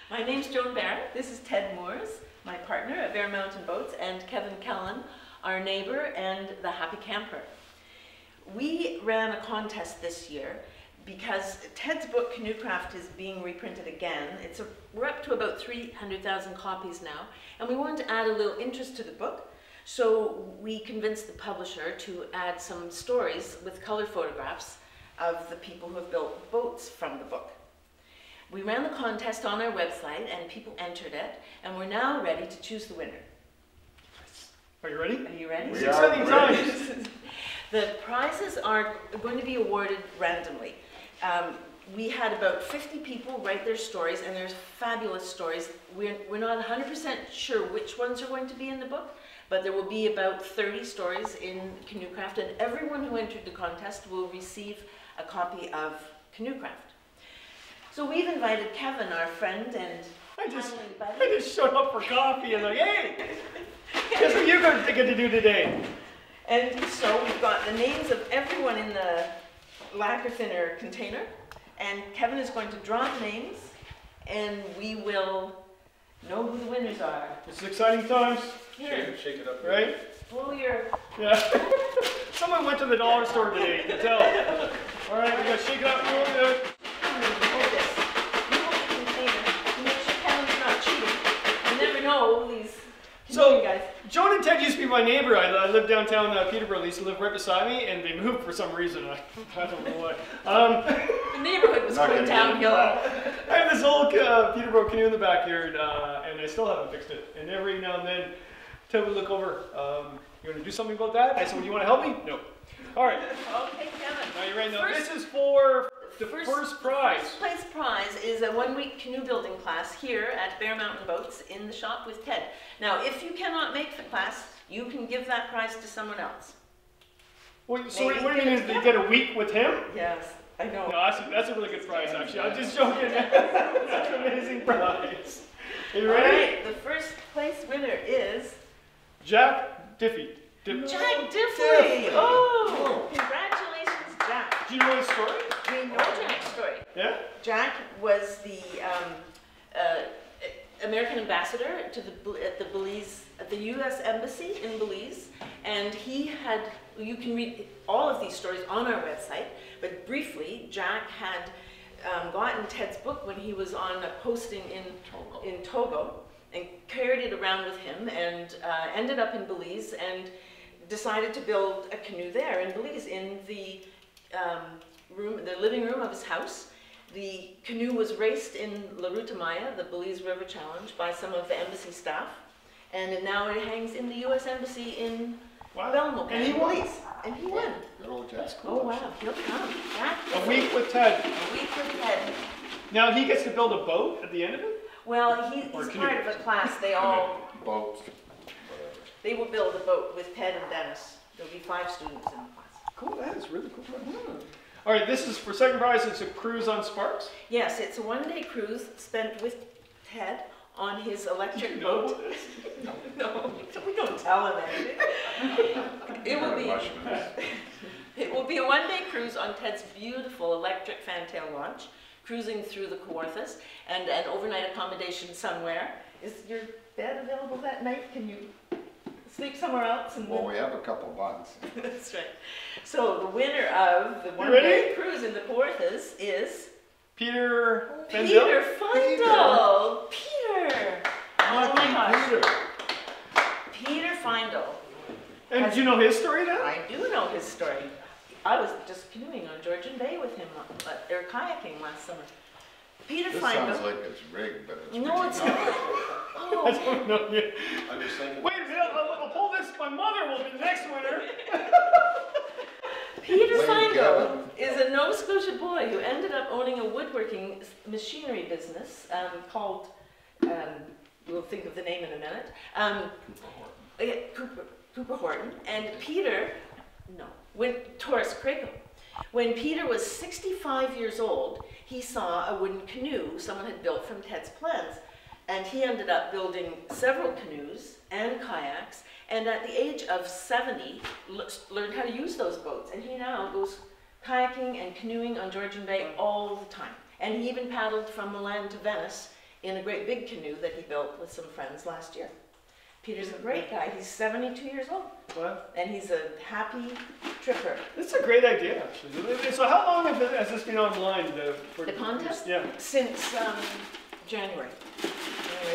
My name's Joan Barrett. This is Ted Moores, my partner at Bear Mountain Boats, and Kevin Kellen, our neighbor and the Happy Camper. We ran a contest this year because Ted's book, Canoecraft, is being reprinted again. We're up to about 300,000 copies now, and we wanted to add a little interest to the book. So we convinced the publisher to add some stories with color photographs of the people who have built boats from the book. We ran the contest on our website and people entered it, and we're now ready to choose the winner. Are you ready? Are you ready? It's exciting times. The prizes are going to be awarded randomly. We had about 50 people write their stories, and there's fabulous stories. We're not 100% sure which ones are going to be in the book, but there will be about 30 stories in Canoecraft, and everyone who entered the contest will receive a copy of Canoecraft. So we've invited Kevin, our friend and I just showed up for coffee and like, hey, guess what you're going to get to do today? And so we've got the names of everyone in the lacquer thinner container, and Kevin is going to draw the names, and we will know who the winners are. It's exciting times. Here, Shake it up. Right? pull your... Yeah. Someone went to the dollar store today, you can tell. All right, we got to shake it up real good. Hold this. You hold the container to make sure Kevin's not cheating. You never know these guys. Joan and Ted used to be my neighbor. I lived downtown Peterborough. They used to live right beside me, and they moved for some reason. I don't know why. The neighborhood was going downhill. I have this old Peterborough canoe in the backyard, and I still haven't fixed it. And every now and then, Ted would look over. You want to do something about that? I said, well, do you want to help me? No. All right. Okay, Kevin. Now you're right. Now this is for the first prize. First place prize is a one-week canoe building class here at Bear Mountain Boats in the shop with Ted. Now, if you cannot make the class, you can give that prize to someone else. Wait, so what do you mean? Did you get a week with him? Yes, I know. No, that's a really good prize, actually. I'm just joking. That's an amazing prize. Are you ready? All right, the first place winner is... Jack Diffie. Jack Diffley! Oh, congratulations, Jack. Do you know his story? We know Jack's story. Yeah? Jack was the American ambassador to the U.S. Embassy in Belize, and he had, you can read all of these stories on our website, but briefly, Jack had gotten Ted's book when he was on a posting in Togo, and carried it around with him, and ended up in Belize, and decided to build a canoe there in Belize, in the living room of his house. The canoe was raced in La Ruta Maya, the Belize River Challenge, by some of the embassy staff, and now it hangs in the U.S. Embassy in Belmont. And he won. And he won. Good old Jack's Oh wow, he'll come. Jack, A week with Ted. a week with Ted. Now he gets to build a boat at the end of it? Well, Or he's canoe. part of a class. boats. They will build a boat with Ted and Dennis. There'll be 5 students in the class. Cool, that is really cool. All right, this is for second prize. It's a cruise on Sparks. Yes, it's a one-day cruise spent with Ted on his electric You know boat. this? No, we don't tell him anything. It will be a one-day cruise on Ted's beautiful electric fantail launch, cruising through the Kawarthas, and an overnight accommodation somewhere. Is your bed available that night? Can you sleep somewhere else? Well, we have a couple months. That's right. So the winner of the one-day cruise in the Kawarthas is Peter Fendel. Peter Feindel. Peter. Oh my gosh. Peter Feindel. And do you know his story now? I do know his story. I was just canoeing on Georgian Bay with him, or kayaking last summer. Peter This Feindel. sounds like it's rigged, but it's No, really it's not. not. I Oh, don't know yet. I'm just thinking. Wait a minute, I'll pull this. My mother will be the next winner. Peter Wait, Feindel is a Nova Scotia boy who ended up owning a woodworking machinery business called, we'll think of the name in a minute, Cooper Horton. And Peter, Taurus Craco. When Peter was 65 years old, he saw a wooden canoe someone had built from Ted's plans. And he ended up building several canoes and kayaks, and at the age of 70, learned how to use those boats. And he now goes kayaking and canoeing on Georgian Bay all the time. And he even paddled from Milan to Venice in a great big canoe that he built with some friends last year. Peter's a great guy. He's 72 years old, What? and he's a happy tripper. This is a great idea, actually. So how long has this been online? The contest? Yeah. Since January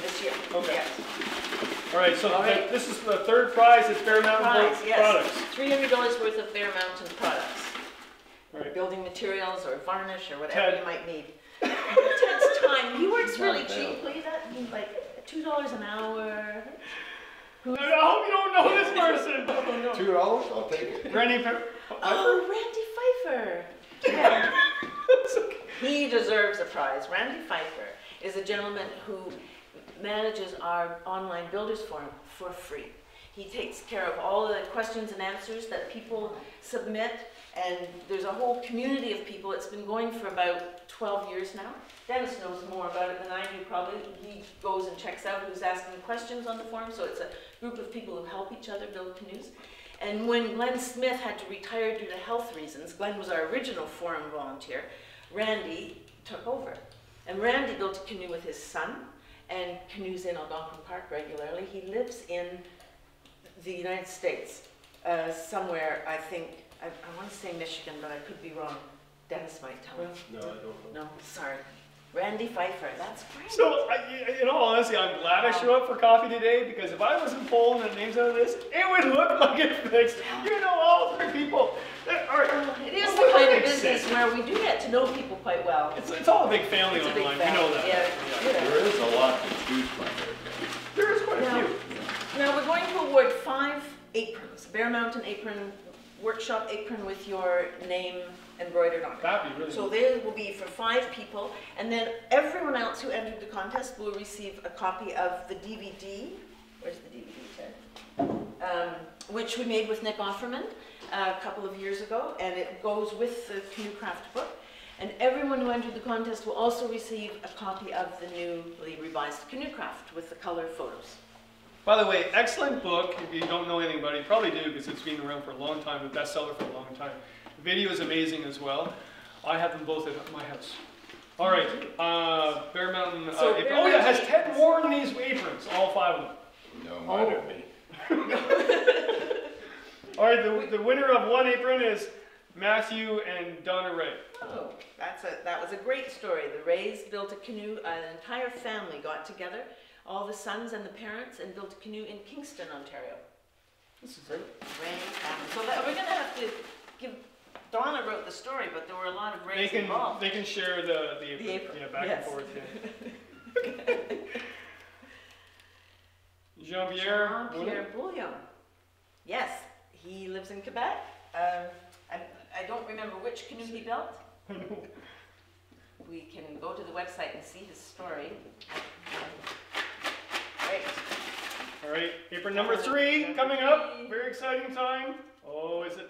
this year. Okay. Yes. All right, so All right. this is the third prize. It's Bear Mountain Prize, yes. products. $300 worth of Bear Mountain products. All right. Building materials or varnish or whatever Ted. you might need. Ted's time. He works really Not bad. cheaply. He's like $2 an hour. I hope you don't know this person. $2, I'll take it. Randy Pepper. Oh, Randy Pfeiffer. Yeah. He deserves a prize. Randy Pfeiffer is a gentleman who manages our online builders forum for free. He takes care of all the questions and answers that people submit, and there's a whole community of people. It's been going for about 12 years now. Dennis knows more about it than I do probably. He goes and checks out who's asking questions on the forum, so it's a group of people who help each other build canoes. And when Glenn Smith had to retire due to health reasons, Glenn was our original forum volunteer, Randy took over. And Randy built a canoe with his son and canoes in Algonquin Park regularly. He lives in the United States, somewhere, I think, I want to say Michigan, but I could be wrong. Dennis might tell me. No, I don't know. No, sorry. Randy Pfeiffer, that's great. So, in all honesty, I'm glad I showed up for coffee today, because if I wasn't pulling the names out of this, it would look like it's fixed. You know all three people. All right. It is Well, the kind of makes business sense. where we do get to know people quite well. It's all a big family It's a big online. family, We know that. yeah. There is a lot to choose from there. There is quite a Now, few. now we're going to award 5 aprons, Bear Mountain apron, workshop apron with your name embroidered on it. That'd be really So cool. they will be for 5 people, and then everyone else who entered the contest will receive a copy of the DVD. Where's the DVD, Ted? Which we made with Nick Offerman a couple of years ago, and it goes with the Canoe Craft book. And everyone who entered the contest will also receive a copy of the newly revised Canoe Craft with the color photos. By the way, excellent book. If you don't know anything about it, you probably do, because it's been around for a long time, a bestseller for a long time. The video is amazing as well. I have them both at my house. All right, Bear Mountain. So Apron. Bear Oh yeah, Mountain has Ted aprons. worn these aprons? All 5 of them. No, might have me. All right, the winner of 1 apron is Matthew and Donna Ray. Oh, that was a great story. The Rays built a canoe, an entire family got together, all the sons and the parents, and built a canoe in Kingston, Ontario. This is great. Ray family. So we're going to have to give, Donna wrote the story, but there were a lot of Rays involved. They can share the apron. The apron, Yeah, back yes. and forth. Yeah. Jean-Pierre. Jean-Pierre Bouillon. Yes, he lives in Quebec. I don't remember which canoe he built. We can go to the website and see his story. Great. All right, apron number 3 coming up. Very exciting time. Oh, is it?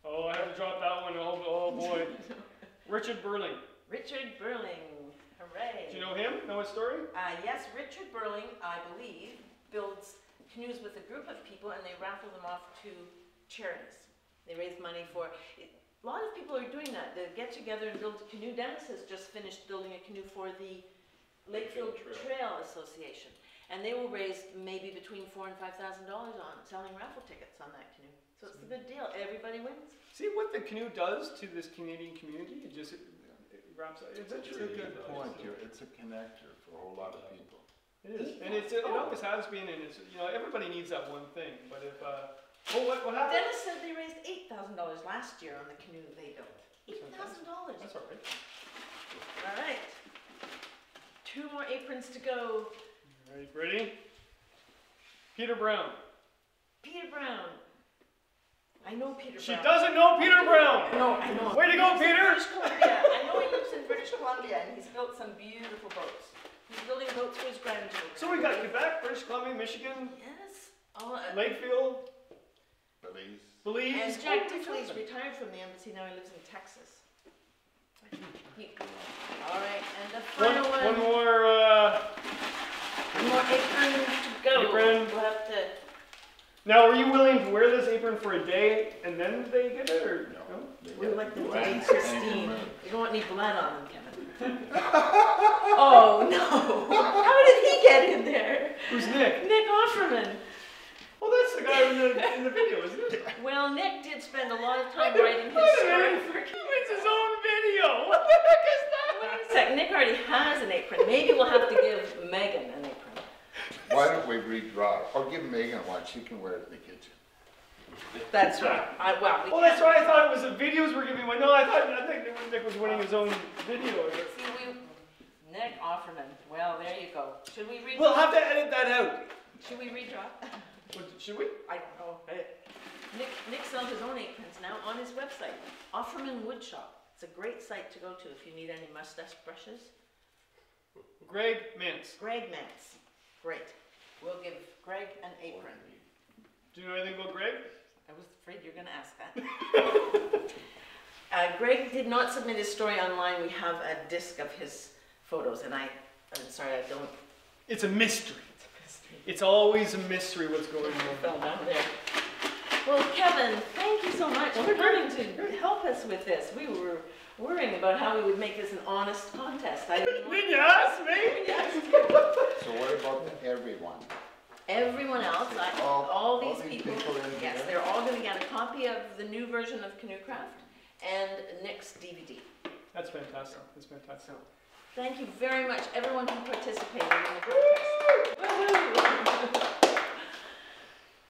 Oh, I have to drop that one. Oh boy. Richard Burling. Richard Burling. Hooray. Do you know him? Know his story? Yes, Richard Burling, I believe, builds canoes with a group of people and they raffle them off to charities. They raise money for it. A lot of people are doing that. They get together and build a canoe. Dennis has just finished building a canoe for the Lakefield Trail Association. And they will raise maybe between $4,000 and $5,000 on selling raffle tickets on that canoe. So it's a good deal. Everybody wins. See what the canoe does to this Canadian community? It wraps up. It's It's a good point. It's a connector for a whole lot of people. It is, and it always has been, and it's, you know, everybody needs that one thing. But if what happened? Dennis said they raised $8,000 last year on the canoe they built. $8,000. That's all right. All right. 2 more aprons to go. All right, ready? Peter Brown. Peter Brown. I know Peter She Brown. doesn't know Peter Brown. No, I know. Way to go, He lives in Peter. British Columbia. I know he lives in British Columbia, and he's built some beautiful boats. He's building boats for his grandchildren. So we got Quebec, British Columbia, Michigan, Yes. Lakefield, Belize. Belize. And Jack Oh, Dickley's fantastic. retired from the embassy. Now he lives in Texas. All right, and the final one. One more. One more apron to go. Apron. We'll have to. Now, are you willing to wear this apron for a day and then they get it, or No. We like the Well, day and- pristine. You don't want any blood on them, Kevin. Oh, no. How did he get in there? Who's Nick? Nick Offerman. Well, that's the guy in the video, isn't it? Well, Nick did spend a lot of time writing his story for He makes his own video. What the heck is that? Wait a sec, Nick already has an apron. Maybe we'll have to give Megan an apron. Why don't we redraw it? Or give Megan one, she can wear it in the kitchen. That's right. Well, that's why I thought it was the videos we're giving away. No, I think Nick was winning his own video. See, Nick Offerman. Well, there you go. Should we redraw? We'll have to edit that out. Should we redraw? Should we? I don't know. Nick sells his own aprons now on his website, Offerman Woodshop. It's a great site to go to if you need any mustache brushes. Greg Mintz. Greg Mintz. Great. We'll give Greg an apron. Do you know anything about Greg? I was afraid you were going to ask that. Greg did not submit his story online. We have a disc of his photos, and I'm sorry, I don't. It's a mystery. It's always a mystery what's going on. Fell down there. Well, Kevin, thank you so much for coming to help us with this. We were worrying about how we would make this an honest contest. Did you ask me? Yes. So what about everyone? Everyone else, all these people, in yes, here? they're all going to get a copy of the new version of Canoecraft and Nick's DVD. That's fantastic. That's fantastic. Thank you very much, everyone who participated in the contest. Woo-hoo!